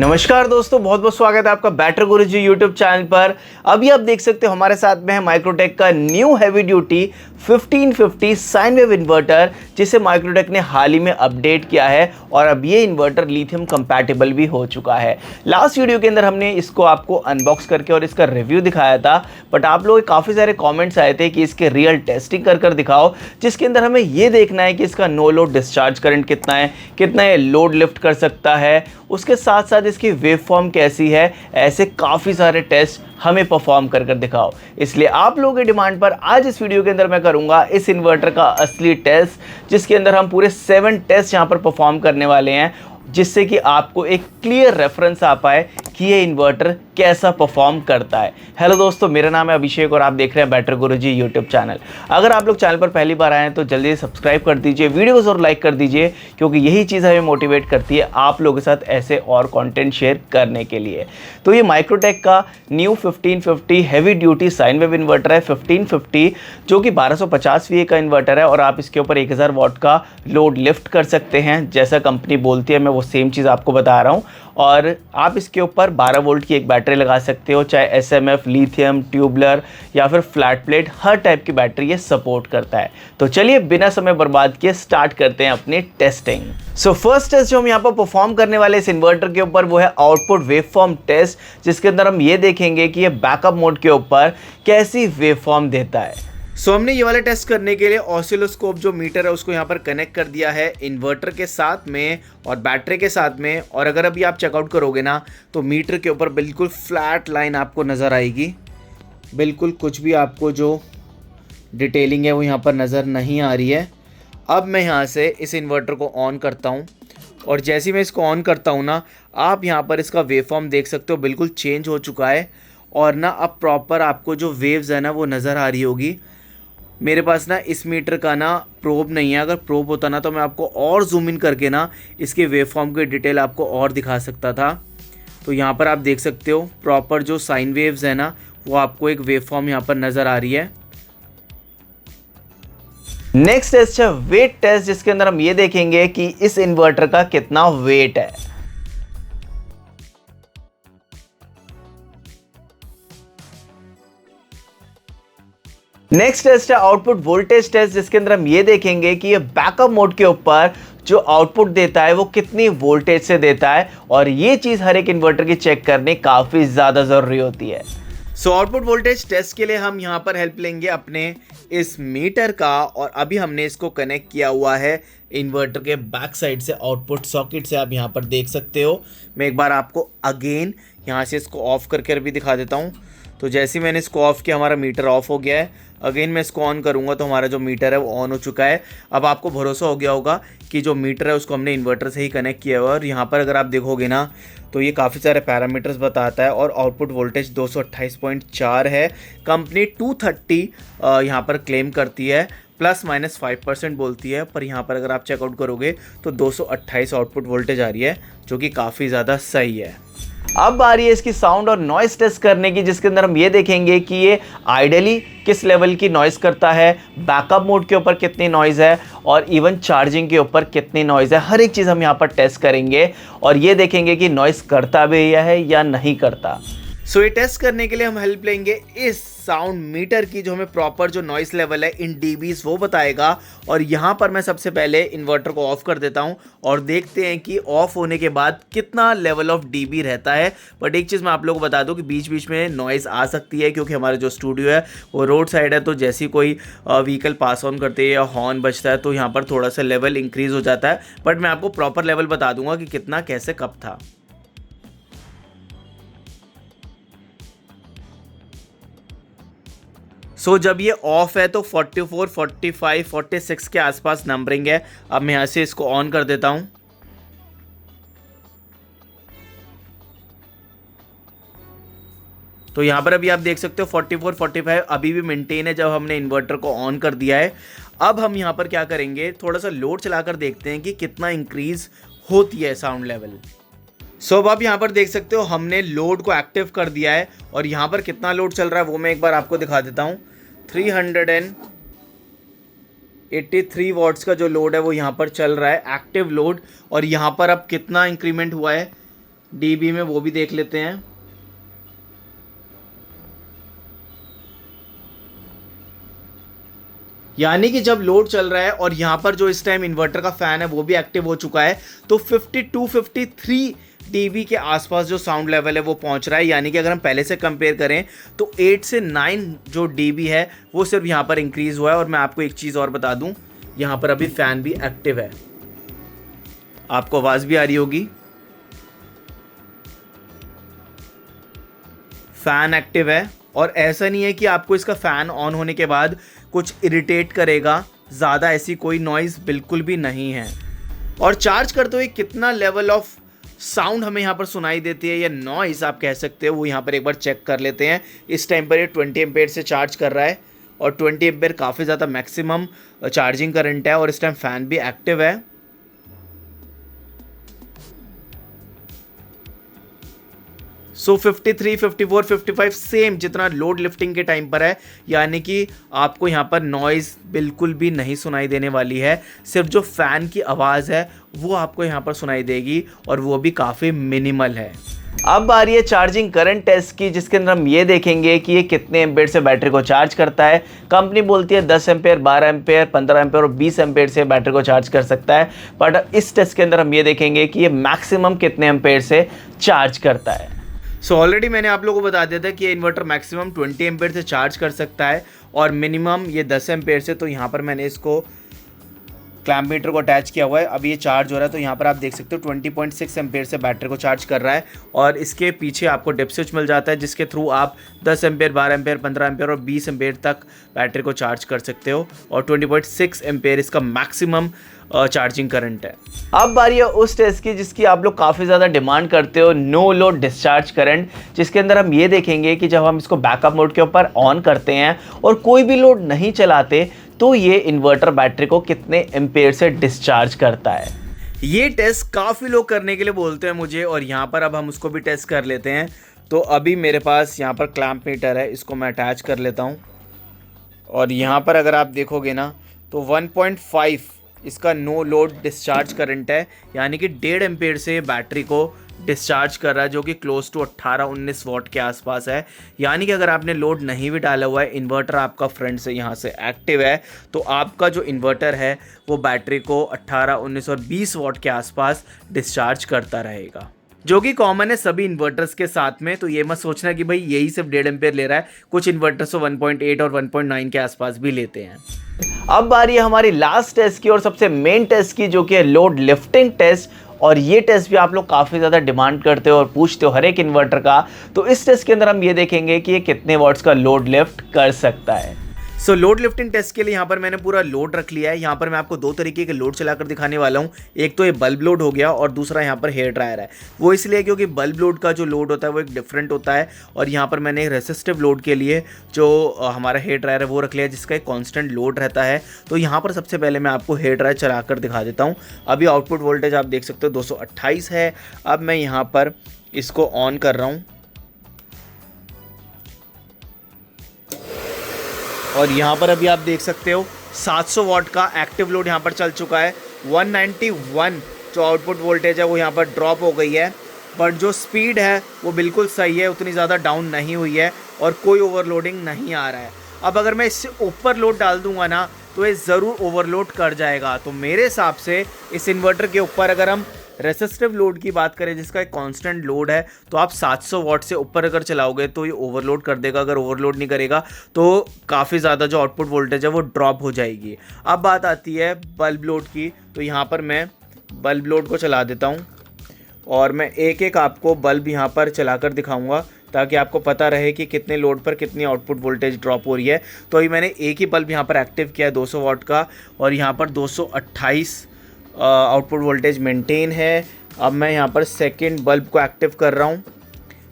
नमस्कार दोस्तों, बहुत बहुत स्वागत है आपका बैटर गुरुजी यूट्यूब चैनल पर। अभी आप देख सकते हो हमारे साथ में है माइक्रोटेक का new heavy duty 1550 sine wave inverter, जिसे माइक्रोटेक ने हाल ही में अपडेट किया है और अब ये इन्वर्टर लिथियम कंपैटिबल भी हो चुका है। लास्ट वीडियो के अंदर हमने इसको आपको अनबॉक्स करके और इसका रिव्यू दिखाया था, बट आप लोग काफ़ी सारे कॉमेंट्स आए थे कि इसके रियल टेस्टिंग कर दिखाओ, जिसके अंदर हमें ये देखना है कि इसका नो लोड डिस्चार्ज करंट कितना है, कितना ये लोड लिफ्ट कर सकता है, उसके साथ साथ इसकी वेव फॉर्म कैसी है। ऐसे काफ़ी सारे टेस्ट हमें परफॉर्म कर दिखाओ। इसलिए आप लोगों की डिमांड पर आज इस वीडियो के अंदर मैं करूंगा इस इन्वर्टर का असली टेस्ट, जिसके अंदर हम पूरे 7 टेस्ट यहां पर परफॉर्म करने वाले हैं, जिससे कि आपको एक क्लियर रेफरेंस आ पाए कि ये इन्वर्टर कैसा परफॉर्म करता है। हेलो दोस्तों, मेरा नाम है अभिषेक और आप देख रहे हैं बैटर गुरुजी यूट्यूब चैनल। अगर आप लोग चैनल पर पहली बार आए हैं तो जल्दी से सब्सक्राइब कर दीजिए, वीडियो को जरूर लाइक कर दीजिए, क्योंकि यही चीज़ हमें मोटिवेट करती है आप लोगों के साथ ऐसे और कंटेंट शेयर करने के लिए। तो ये माइक्रोटेक का new 1550 heavy duty sine wave inverter है 1550, जो कि 1250 VA का इन्वर्टर है और आप इसके ऊपर 1000 वाट का लोड लिफ्ट कर सकते हैं। जैसा कंपनी बोलती है मैं वो सेम चीज़ आपको बता रहा हूँ। और आप इसके ऊपर 12 वोल्ट की एक बैटरी लगा सकते हो, चाहे SMF, लिथियम, ट्यूबलर या फिर फ्लैट प्लेट, हर टाइप की बैटरी ये सपोर्ट करता है। तो चलिए बिना समय बर्बाद किए स्टार्ट करते हैं अपनी टेस्टिंग। सो फर्स्ट टेस्ट जो हम यहाँ पर परफॉर्म करने वाले इस इन्वर्टर के ऊपर वो है आउटपुट वेवफॉर्म टेस्ट, जिसके अंदर हम ये देखेंगे कि ये बैकअप मोड के ऊपर कैसी वेवफॉर्म देता है। सो हमने ये वाला टेस्ट करने के लिए ऑसिलोस्कोप जो मीटर है उसको यहाँ पर कनेक्ट कर दिया है इन्वर्टर के साथ में और बैटरी के साथ में। और अगर अभी आप चेकआउट करोगे ना तो मीटर के ऊपर बिल्कुल फ्लैट लाइन आपको नज़र आएगी, बिल्कुल कुछ भी आपको जो डिटेलिंग है वो यहाँ पर नज़र नहीं आ रही है। अब मैं यहाँ से इस इन्वर्टर को ऑन करता हूँ और जैसे ही मैं इसको ऑन करता हूँ ना, आप यहाँ पर इसका वेवफॉर्म देख सकते हो, बिल्कुल चेंज हो चुका है और ना अब प्रॉपर आपको जो वेव्स है ना वो नज़र आ रही होगी। मेरे पास ना इस मीटर का ना प्रोब नहीं है, अगर प्रोब होता ना तो मैं आपको और जूम इन करके ना इसके वेवफॉर्म की डिटेल आपको और दिखा सकता था। तो यहाँ पर आप देख सकते हो प्रॉपर जो साइन वेव्स है ना वो आपको एक वेवफॉर्म यहाँ पर नज़र आ रही है। नेक्स्ट टेस्ट है वेट टेस्ट, जिसके अंदर हम ये देखेंगे कि इस इन्वर्टर का कितना वेट है। नेक्स्ट टेस्ट है आउटपुट वोल्टेज टेस्ट, जिसके अंदर हम ये देखेंगे कि ये बैकअप मोड के ऊपर जो आउटपुट देता है वो कितनी वोल्टेज से देता है, और ये चीज़ हर एक इन्वर्टर की चेक करनी काफ़ी ज़्यादा ज़रूरी होती है। सो आउटपुट वोल्टेज टेस्ट के लिए हम यहाँ पर हेल्प लेंगे अपने इस मीटर का, और अभी हमने इसको कनेक्ट किया हुआ है इन्वर्टर के बैक साइड से आउटपुट सॉकेट से। आप यहाँ पर देख सकते हो, मैं एक बार आपको अगेन यहाँ से इसको ऑफ करके भी दिखा देता हूँ। तो जैसे ही मैंने इसको ऑफ किया हमारा मीटर ऑफ हो गया है। अगेन मैं इसको ऑन करूंगा तो हमारा जो मीटर है वो ऑन हो चुका है। अब आपको भरोसा हो गया होगा कि जो मीटर है उसको हमने इन्वर्टर से ही कनेक्ट किया हुआ है, और यहाँ पर अगर आप देखोगे ना तो ये काफ़ी सारे पैरामीटर्स बताता है और आउटपुट वोल्टेज 228.4 है। कंपनी 230 यहाँ पर क्लेम करती है, ±5% बोलती है, पर यहाँ पर अगर आप चेकआउट करोगे तो 228 आउटपुट वोल्टेज आ रही है, जो कि काफ़ी ज़्यादा सही है। अब आ रही है इसकी साउंड और नॉइस टेस्ट करने की, जिसके अंदर हम ये देखेंगे कि ये आइडियली किस लेवल की नॉइस करता है, बैकअप मोड के ऊपर कितनी नॉइज़ है और इवन चार्जिंग के ऊपर कितनी नॉइज़ है। हर एक चीज़ हम यहाँ पर टेस्ट करेंगे और ये देखेंगे कि नॉइस करता भी है या नहीं करता। सो ये टेस्ट करने के लिए हम हेल्प लेंगे इस साउंड मीटर की, जो हमें प्रॉपर जो नॉइस लेवल है इन dBs वो बताएगा। और यहाँ पर मैं सबसे पहले इन्वर्टर को ऑफ कर देता हूँ और देखते हैं कि ऑफ होने के बाद कितना लेवल ऑफ dB रहता है। बट एक चीज़ मैं आप लोगों को बता दूँ कि बीच बीच में नॉइज़ आ सकती है, क्योंकि हमारा जो स्टूडियो है वो रोड साइड है, तो जैसे कोई व्हीकल पास ऑन करते हैं या हॉर्न बजता है तो यहाँ पर थोड़ा सा लेवल इंक्रीज़ हो जाता है। बट मैं आपको प्रॉपर लेवल बता दूंगा कि कितना कैसे कब था। सो जब ये ऑफ है तो 44, 45, 46 के आसपास नंबरिंग है। अब मैं यहाँ से इसको ऑन कर देता हूँ। तो यहाँ पर अभी आप देख सकते हो 44, 45 अभी भी मेंटेन है जब हमने इन्वर्टर को ऑन कर दिया है। अब हम यहाँ पर क्या करेंगे, थोड़ा सा लोड चलाकर देखते हैं कि कितना इंक्रीज होती है साउंड लेवल। सो अब आप यहाँ पर देख सकते हो हमने लोड को एक्टिव कर दिया है, और यहाँ पर कितना लोड चल रहा है वो मैं एक बार आपको दिखा देता हूँ। 383 वॉट्स का जो लोड है वो यहाँ पर चल रहा है एक्टिव लोड। और यहाँ पर अब कितना इंक्रीमेंट हुआ है, डीबी में, वो भी देख लेते हैं। यानी कि जब लोड चल रहा है और यहाँ पर जो इस टाइम इन्वर्टर का फैन है वो भी एक्टिव हो चुका है, तो 52-53 डीबी के आसपास जो साउंड लेवल है वो पहुंच रहा है। यानी कि अगर हम पहले से कंपेयर करें तो 8 से 9 जो डीबी है वो सिर्फ यहाँ पर इंक्रीज हुआ है। और मैं आपको एक चीज़ और बता दूं, यहाँ पर अभी फैन भी एक्टिव है, आपको आवाज़ भी आ रही होगी, फैन एक्टिव है। और ऐसा नहीं है कि आपको इसका फ़ैन ऑन होने के बाद कुछ इरिटेट करेगा, ज़्यादा ऐसी कोई नॉइज़ बिल्कुल भी नहीं है। और चार्ज करते हुए कितना लेवल ऑफ साउंड हमें यहाँ पर सुनाई देती है, या नॉइज़ आप कह सकते हो, वो यहाँ पर एक बार चेक कर लेते हैं। इस टाइम पर ये 20 एम्पेयर से चार्ज कर रहा है और 20 एम्पेयर काफ़ी ज़्यादा मैक्सिमम चार्जिंग करंट है। और इस टाइम फ़ैन भी एक्टिव है। सो 53, 54, 55 सेम जितना लोड लिफ्टिंग के टाइम पर है। यानी कि आपको यहाँ पर नॉइज़ बिल्कुल भी नहीं सुनाई देने वाली है, सिर्फ जो फ़ैन की आवाज़ है वो आपको यहाँ पर सुनाई देगी, और वो भी काफ़ी मिनिमल है। अब बारी है चार्जिंग करंट टेस्ट की, जिसके अंदर हम ये देखेंगे कि ये कितने एम्पेयर से बैटरी को चार्ज करता है। कंपनी बोलती है 10 एम्पेयर, 12 एम्पेयर, 15 एम्पेयर और 20 एम्पेयर से बैटरी को चार्ज कर सकता है। बट इस टेस्ट के अंदर हम ये देखेंगे कि ये मैक्सिमम कितने एम्पेयर से चार्ज करता है। सो ऑलरेडी मैंने आप लोगों को बता दिया था कि ये इन्वर्टर मैक्सिमम 20 एम्पेयर से चार्ज कर सकता है और मिनिमम ये 10 एम्पेयर से। तो यहाँ पर मैंने इसको क्लैम्प मीटर को अटैच किया हुआ है, अभी ये चार्ज हो रहा है। तो यहाँ पर आप देख सकते हो 20.6 एम्पेयर से बैटरी को चार्ज कर रहा है। और इसके पीछे आपको डिप स्विच मिल जाता है, जिसके थ्रू आप 10 एम्पेयर, 12 एम्पेयर, 15 एम्पेयर और 20 एम्पेयर तक बैटरी को चार्ज कर सकते हो। और 20.6 एम्पेयर इसका मैक्सिमम चार्जिंग करंट है। अब बारी है उस टेस्ट की जिसकी आप लोग काफ़ी ज़्यादा डिमांड करते हो, नो लोड डिस्चार्ज करंट, जिसके अंदर हम ये देखेंगे कि जब हम इसको बैकअप मोड के ऊपर ऑन करते हैं और कोई भी लोड नहीं चलाते तो ये इन्वर्टर बैटरी को कितने एम्पेयर से डिस्चार्ज करता है। ये टेस्ट काफ़ी लोग करने के लिए बोलते हैं मुझे, और यहाँ पर अब हम उसको भी टेस्ट कर लेते हैं। तो अभी मेरे पास यहाँ पर क्लैम्प मीटर है, इसको मैं अटैच कर लेता हूँ। और यहाँ पर अगर आप देखोगे ना तो 1.5 इसका नो लोड डिस्चार्ज करंट है। यानी कि 1.5 एम्पेयर से बैटरी को डिस्चार्ज कर रहा है, जो कि क्लोज टू 18-19 वॉट के आसपास है। यानी कि अगर आपने लोड नहीं भी डाला हुआ है, इन्वर्टर आपका फ्रंट से यहाँ से एक्टिव है, तो आपका जो इन्वर्टर है वो बैटरी को 18, 19 और 20 वॉट के आसपास डिस्चार्ज करता रहेगा, जो कि कॉमन है सभी इन्वर्टर्स के साथ में। तो ये मत सोचना कि भाई यही सिर्फ 1.5 एम्पेयर ले रहा है, कुछ इन्वर्टर्स तो 1.8 और 1.9 के आसपास भी लेते हैं। अब बारी है हमारी लास्ट टेस्ट की और सबसे मेन टेस्ट की, जो कि है लोड लिफ्टिंग टेस्ट। और ये टेस्ट भी आप लोग काफ़ी ज़्यादा डिमांड करते हो और पूछते हो हर एक इन्वर्टर का। तो इस टेस्ट के अंदर हम ये देखेंगे कि ये कितने वॉट्स का लोड लिफ्ट कर सकता है। सो लोड लिफ्टिंग टेस्ट के लिए यहाँ पर मैंने पूरा लोड रख लिया है। यहाँ पर मैं आपको दो तरीके के लोड चलाकर दिखाने वाला हूँ। एक तो ये बल्ब लोड हो गया और दूसरा यहाँ पर हेयर ड्रायर है। वो इसलिए क्योंकि बल्ब लोड का जो लोड होता है वो एक डिफरेंट होता है, और यहाँ पर मैंने रेसिस्टिव लोड के लिए जो हमारा हेयर ड्रायर है वो रख लिया है, जिसका एक कॉन्स्टेंट लोड रहता है। तो यहाँ पर सबसे पहले मैं आपको हेयर ड्रायर चलाकर दिखा देता हूँ। अभी आउटपुट वोल्टेज आप देख सकते हो 228 है। अब मैं यहाँ पर इसको ऑन कर रहा हूँ और यहाँ पर अभी आप देख सकते हो 700 वाट का एक्टिव लोड यहाँ पर चल चुका है। 191 जो आउटपुट वोल्टेज है वो यहाँ पर ड्रॉप हो गई है, बट जो स्पीड है वो बिल्कुल सही है, उतनी ज़्यादा डाउन नहीं हुई है और कोई ओवरलोडिंग नहीं आ रहा है। अब अगर मैं इससे ऊपर लोड डाल दूंगा ना तो ये ज़रूर ओवरलोड कर जाएगा। तो मेरे हिसाब से इस इन्वर्टर के ऊपर अगर हम रेसिस्टिव लोड की बात करें, जिसका एक कांस्टेंट लोड है, तो आप 700 वाट से ऊपर अगर चलाओगे तो ये ओवरलोड कर देगा। अगर ओवरलोड नहीं करेगा तो काफ़ी ज़्यादा जो आउटपुट वोल्टेज है वो ड्रॉप हो जाएगी। अब बात आती है बल्ब लोड की। तो यहाँ पर मैं बल्ब लोड को चला देता हूँ और मैं एक एक आपको बल्ब यहाँ पर चलाकर दिखाऊँगा ताकि आपको पता रहे कि कितने लोड पर कितनी आउटपुट वोल्टेज ड्रॉप हो रही है। तो अभी मैंने एक ही बल्ब यहाँ पर एक्टिव किया है 200 वाट का, और यहाँ पर 228 आउटपुट वोल्टेज मेंटेन है। अब मैं यहाँ पर सेकंड बल्ब को एक्टिव कर रहा हूँ,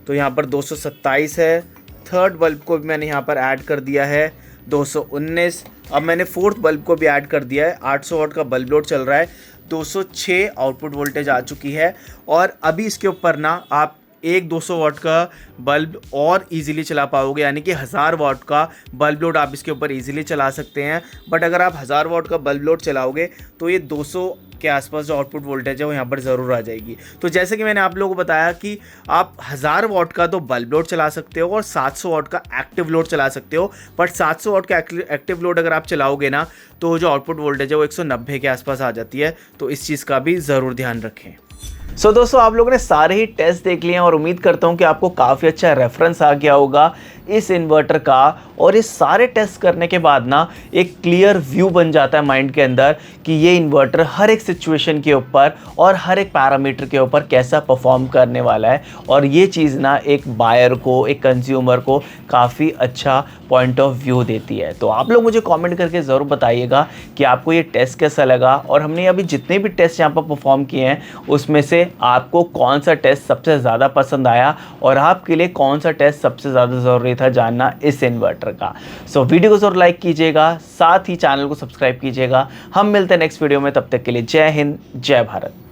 तो यहाँ पर 227 है। थर्ड बल्ब को भी मैंने यहाँ पर ऐड कर दिया है 219। अब मैंने फोर्थ बल्ब को भी ऐड कर दिया है। 800 वाट का बल्ब लोड चल रहा है, 206 आउटपुट वोल्टेज आ चुकी है। और अभी इसके ऊपर ना आप एक 200 वाट का बल्ब और इजीली चला पाओगे, यानी कि 1000 वाट का बल्ब लोड आप इसके ऊपर इजीली चला सकते हैं। बट अगर आप 1000 वाट का बल्ब लोड चलाओगे तो ये 200 के आसपास जो आउटपुट वोल्टेज है वो यहाँ पर ज़रूर आ जाएगी। तो जैसे कि मैंने आप लोगों को बताया कि आप 1000 वाट का तो बल्ब लोड चला सकते हो और 700 वाट का एक्टिव लोड चला सकते हो। बट 700 वाट का एक्टिव लोड अगर आप चलाओगे ना तो जो आउटपुट वोल्टेज है वो 190 के आसपास आ जाती है। तो इस चीज़ का भी ज़रूर ध्यान रखें। सो दोस्तों, आप लोगों ने सारे ही टेस्ट देख लिए हैं और उम्मीद करता हूं कि आपको काफ़ी अच्छा रेफरेंस आ गया होगा इस इन्वर्टर का। और इस सारे टेस्ट करने के बाद ना एक क्लियर व्यू बन जाता है माइंड के अंदर कि ये इन्वर्टर हर एक सिचुएशन के ऊपर और हर एक पैरामीटर के ऊपर कैसा परफॉर्म करने वाला है। और ये चीज़ ना एक बायर को, एक कंज्यूमर को काफ़ी अच्छा पॉइंट ऑफ व्यू देती है। तो आप लोग मुझे कमेंट करके ज़रूर बताइएगा कि आपको ये टेस्ट कैसा लगा, और हमने अभी जितने भी टेस्ट यहाँ पर परफॉर्म किए हैं उसमें से आपको कौन सा टेस्ट सबसे ज़्यादा पसंद आया और आपके लिए कौन सा टेस्ट सबसे ज़्यादा ज़रूरी था जानना इस इन्वर्टर का। सो वीडियो को ज़रूर लाइक कीजिएगा, साथ ही चैनल को सब्सक्राइब कीजिएगा। हम मिलते हैं नेक्स्ट वीडियो में, तब तक के लिए जय हिंद, जय भारत।